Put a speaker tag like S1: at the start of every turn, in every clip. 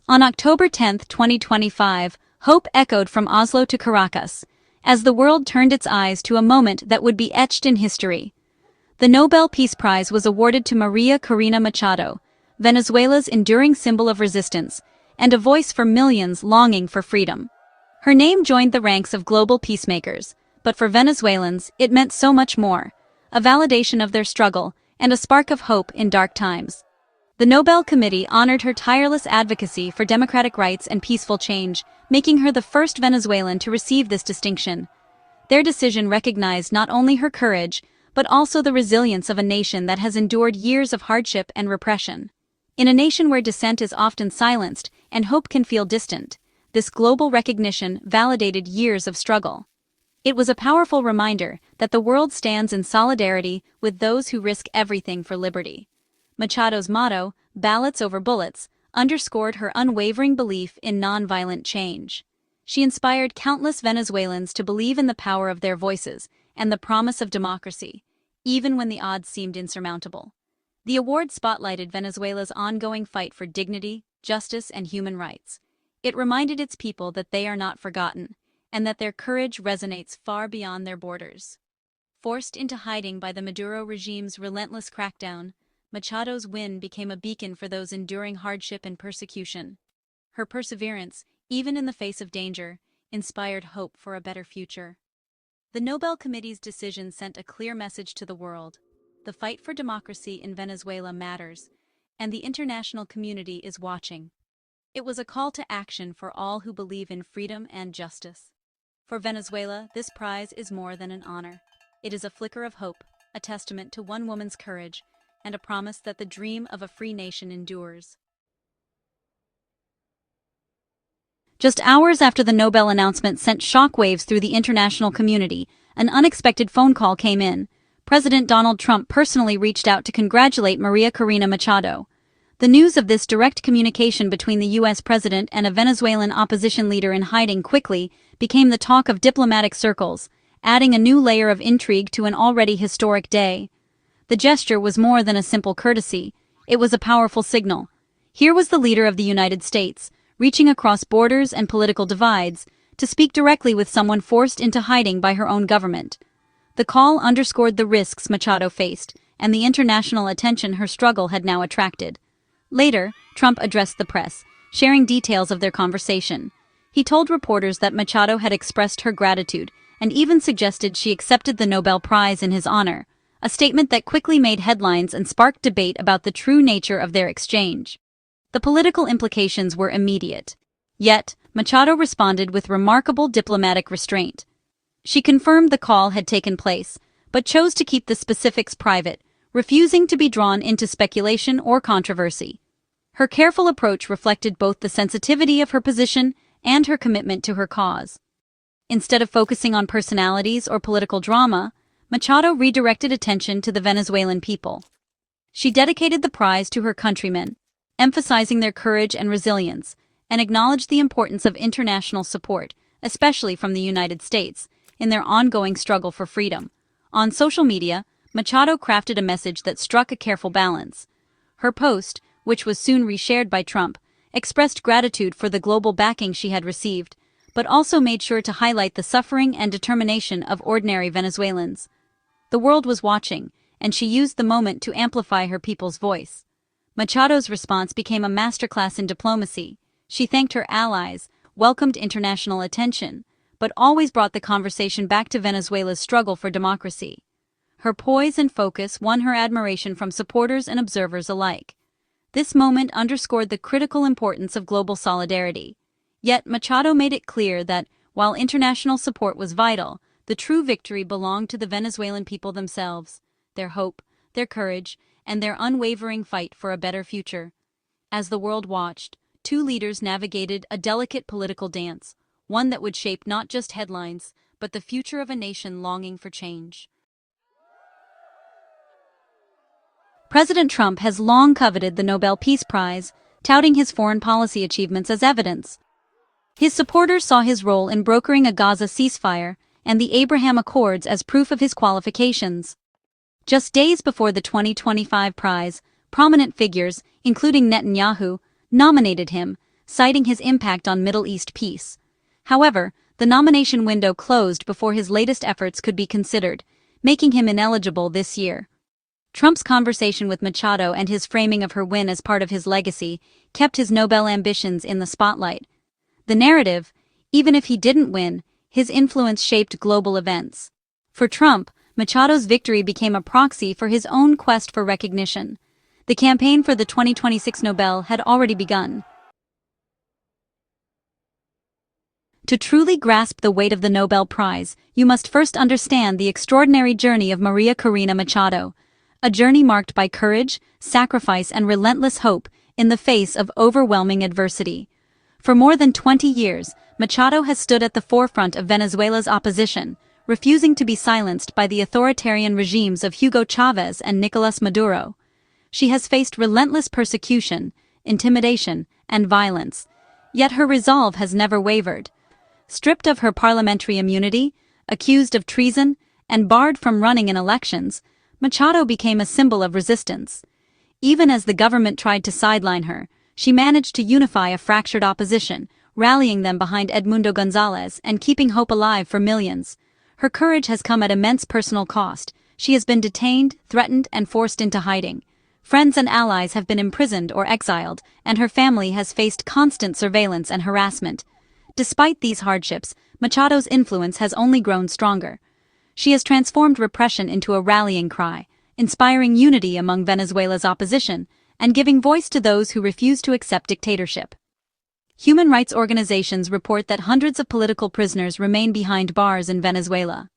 S1: On October 10, 2025, hope echoed from Oslo to Caracas, as the world turned its eyes to a moment that would be etched in history. The Nobel Peace Prize was awarded to Maria Corina Machado, Venezuela's enduring symbol of resistance, and a voice for millions longing for freedom. Her name joined the ranks of global peacemakers, but for Venezuelans, it meant so much more, a validation of their struggle and a spark of hope in dark times. The Nobel Committee honored her tireless advocacy for democratic rights and peaceful change, making her the first Venezuelan to receive this distinction. Their decision recognized not only her courage, but also the resilience of a nation that has endured years of hardship and repression. In a nation where dissent is often silenced and hope can feel distant, this global recognition validated years of struggle. It was a powerful reminder that the world stands in solidarity with those who risk everything for liberty. Machado's motto, "Ballots over bullets," underscored her unwavering belief in nonviolent change. She inspired countless Venezuelans to believe in the power of their voices and the promise of democracy, even when the odds seemed insurmountable. The award spotlighted Venezuela's ongoing fight for dignity, justice, and human rights. It reminded its people that they are not forgotten, and that their courage resonates far beyond their borders. Forced into hiding by the Maduro regime's relentless crackdown, Machado's win became a beacon for those enduring hardship and persecution. Her perseverance, even in the face of danger, inspired hope for a better future. The Nobel Committee's decision sent a clear message to the world. The fight for democracy in Venezuela matters, and the international community is watching. It was a call to action for all who believe in freedom and justice. For Venezuela, this prize is more than an honor. It is a flicker of hope, a testament to one woman's courage, and a promise that the dream of a free nation endures. Just hours after the Nobel announcement sent shockwaves through the international community, an unexpected phone call came in. President Donald Trump personally reached out to congratulate Maria Corina Machado. The news of this direct communication between the U.S. president and a Venezuelan opposition leader in hiding quickly became the talk of diplomatic circles, adding a new layer of intrigue to an already historic day. The gesture was more than a simple courtesy. It was a powerful signal. Here was the leader of the United States, reaching across borders and political divides, to speak directly with someone forced into hiding by her own government. The call underscored the risks Machado faced and the international attention her struggle had now attracted. Later, Trump addressed the press, sharing details of their conversation. He told reporters that Machado had expressed her gratitude and even suggested she accepted the Nobel Prize in his honor, a statement that quickly made headlines and sparked debate about the true nature of their exchange. The political implications were immediate. Yet, Machado responded with remarkable diplomatic restraint. She confirmed the call had taken place, but chose to keep the specifics private, refusing to be drawn into speculation or controversy. Her careful approach reflected both the sensitivity of her position and her commitment to her cause. Instead of focusing on personalities or political drama, Machado redirected attention to the Venezuelan people. She dedicated the prize to her countrymen, emphasizing their courage and resilience, and acknowledged the importance of international support, especially from the United States, in their ongoing struggle for freedom. On social media, Machado crafted a message that struck a careful balance. Her post, which was soon reshared by Trump, expressed gratitude for the global backing she had received, but also made sure to highlight the suffering and determination of ordinary Venezuelans. The world was watching, and she used the moment to amplify her people's voice. Machado's response became a masterclass in diplomacy. She thanked her allies, welcomed international attention, but always brought the conversation back to Venezuela's struggle for democracy. Her poise and focus won her admiration from supporters and observers alike. This moment underscored the critical importance of global solidarity. Yet Machado made it clear that, while international support was vital, the true victory belonged to the Venezuelan people themselves, their hope, their courage, and their unwavering fight for a better future. As the world watched, two leaders navigated a delicate political dance, one that would shape not just headlines, but the future of a nation longing for change. President Trump has long coveted the Nobel Peace Prize, touting his foreign policy achievements as evidence. His supporters saw his role in brokering a Gaza ceasefire and the Abraham Accords as proof of his qualifications. Just days before the 2025 prize, prominent figures, including Netanyahu, nominated him, citing his impact on Middle East peace. However, the nomination window closed before his latest efforts could be considered, making him ineligible this year. Trump's conversation with Machado and his framing of her win as part of his legacy kept his Nobel ambitions in the spotlight. The narrative, even if he didn't win, his influence shaped global events. For Trump, Machado's victory became a proxy for his own quest for recognition. The campaign for the 2026 Nobel had already begun. To truly grasp the weight of the Nobel Prize, you must first understand the extraordinary journey of Maria Corina Machado, a journey marked by courage, sacrifice, and relentless hope in the face of overwhelming adversity. For more than 20 years, Machado has stood at the forefront of Venezuela's opposition, refusing to be silenced by the authoritarian regimes of Hugo Chavez and Nicolas Maduro. She has faced relentless persecution, intimidation, and violence, yet her resolve has never wavered. Stripped of her parliamentary immunity, accused of treason, and barred from running in elections, Machado became a symbol of resistance. Even as the government tried to sideline her, she managed to unify a fractured opposition, rallying them behind Edmundo Gonzalez and keeping hope alive for millions. Her courage has come at immense personal cost. She has been detained, threatened, and forced into hiding. Friends and allies have been imprisoned or exiled, and her family has faced constant surveillance and harassment. Despite these hardships, Machado's influence has only grown stronger. She has transformed repression into a rallying cry, inspiring unity among Venezuela's opposition, and giving voice to those who refuse to accept dictatorship. Human rights organizations report that hundreds of political prisoners remain behind bars in Venezuela.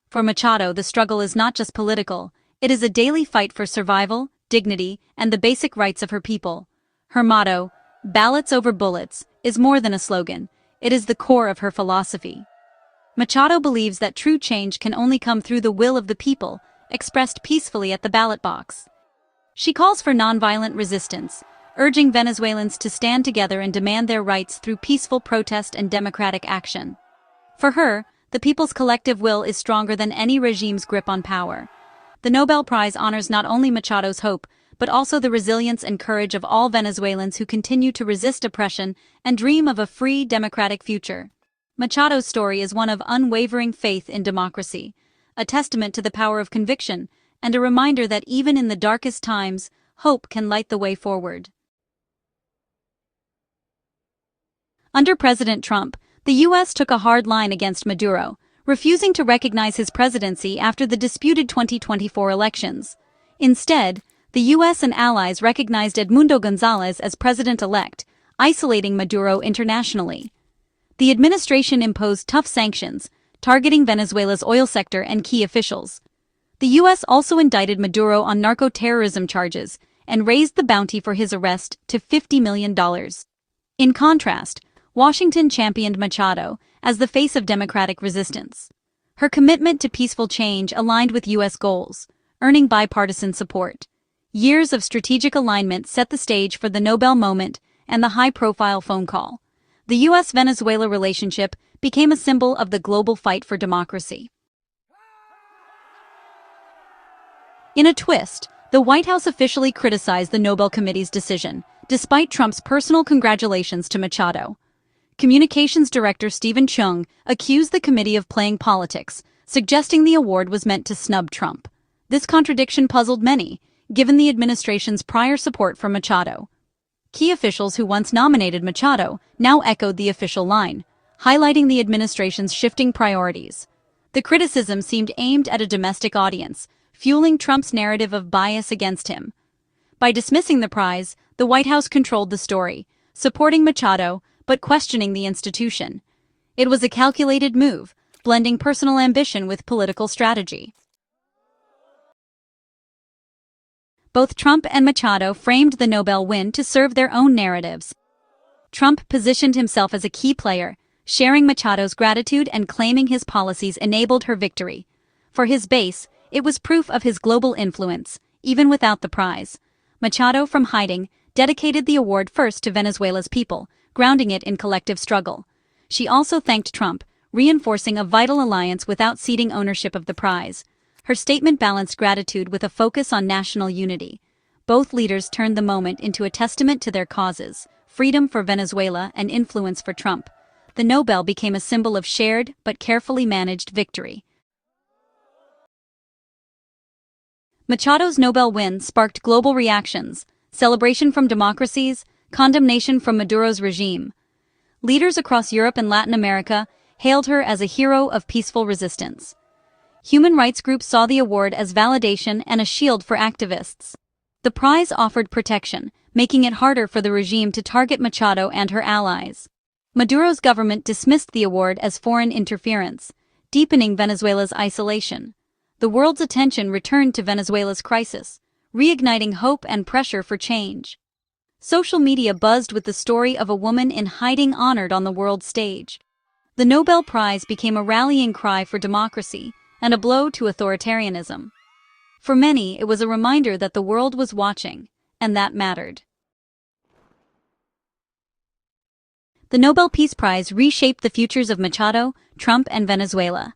S1: For Machado, the struggle is not just political, it is a daily fight for survival, dignity, and the basic rights of her people. Her motto, "Ballots over bullets," is more than a slogan. It is the core of her philosophy. Machado believes that true change can only come through the will of the people, expressed peacefully at the ballot box. She calls for nonviolent resistance, urging Venezuelans to stand together and demand their rights through peaceful protest and democratic action. For her, the people's collective will is stronger than any regime's grip on power. The Nobel Prize honors not only Machado's hope, but also the resilience and courage of all Venezuelans who continue to resist oppression and dream of a free, democratic future. Machado's story is one of unwavering faith in democracy, a testament to the power of conviction, and a reminder that even in the darkest times, hope can light the way forward. Under President Trump, the U.S. took a hard line against Maduro, refusing to recognize his presidency after the disputed 2024 elections. Instead, the U.S. and allies recognized Edmundo Gonzalez as president-elect, isolating Maduro internationally. The administration imposed tough sanctions, targeting Venezuela's oil sector and key officials. The U.S. also indicted Maduro on narco-terrorism charges and raised the bounty for his arrest to $50 million. In contrast, Washington championed Machado as the face of democratic resistance. Her commitment to peaceful change aligned with U.S. goals, earning bipartisan support. Years of strategic alignment set the stage for the Nobel moment and the high-profile phone call. The U.S.-Venezuela relationship became a symbol of the global fight for democracy. In a twist, the White House officially criticized the Nobel Committee's decision, despite Trump's personal congratulations to Machado. Communications Director Stephen Chung accused the committee of playing politics, suggesting the award was meant to snub Trump. This contradiction puzzled many, given the administration's prior support for Machado. Key officials who once nominated Machado now echoed the official line, highlighting the administration's shifting priorities. The criticism seemed aimed at a domestic audience, fueling Trump's narrative of bias against him. By dismissing the prize, the White House controlled the story, supporting Machado but questioning the institution. It was a calculated move, blending personal ambition with political strategy. Both Trump and Machado framed the Nobel win to serve their own narratives. Trump positioned himself as a key player, sharing Machado's gratitude and claiming his policies enabled her victory. For his base, it was proof of his global influence, even without the prize. Machado, from hiding, dedicated the award first to Venezuela's people, grounding it in collective struggle. She also thanked Trump, reinforcing a vital alliance without ceding ownership of the prize. Her statement balanced gratitude with a focus on national unity. Both leaders turned the moment into a testament to their causes, freedom for Venezuela and influence for Trump, the Nobel became a symbol of shared but carefully managed victory. Machado's Nobel win sparked global reactions, celebration from democracies, condemnation from Maduro's regime. Leaders across Europe and Latin America hailed her as a hero of peaceful resistance. Human rights groups saw the award as validation and a shield for activists. The prize offered protection, making it harder for the regime to target Machado and her allies. Maduro's government dismissed the award as foreign interference, deepening Venezuela's isolation. The world's attention returned to Venezuela's crisis, reigniting hope and pressure for change. Social media buzzed with the story of a woman in hiding honored on the world stage. The Nobel Prize became a rallying cry for democracy and a blow to authoritarianism. For many, it was a reminder that the world was watching, and that mattered. The Nobel Peace Prize reshaped the futures of Machado, Trump, and Venezuela.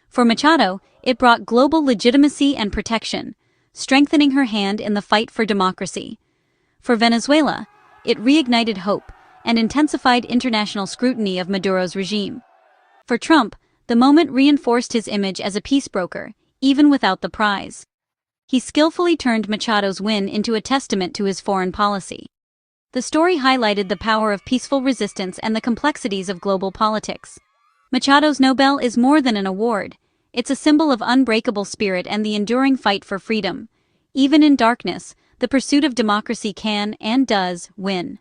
S1: For Machado, it brought global legitimacy and protection, strengthening her hand in the fight for democracy. For Venezuela, it reignited hope and intensified international scrutiny of Maduro's regime. For Trump, the moment reinforced his image as a peace broker, even without the prize. He skillfully turned Machado's win into a testament to his foreign policy. The story highlighted the power of peaceful resistance and the complexities of global politics. Machado's Nobel is more than an award. It's a symbol of unbreakable spirit and the enduring fight for freedom. Even in darkness, the pursuit of democracy can, and does, win.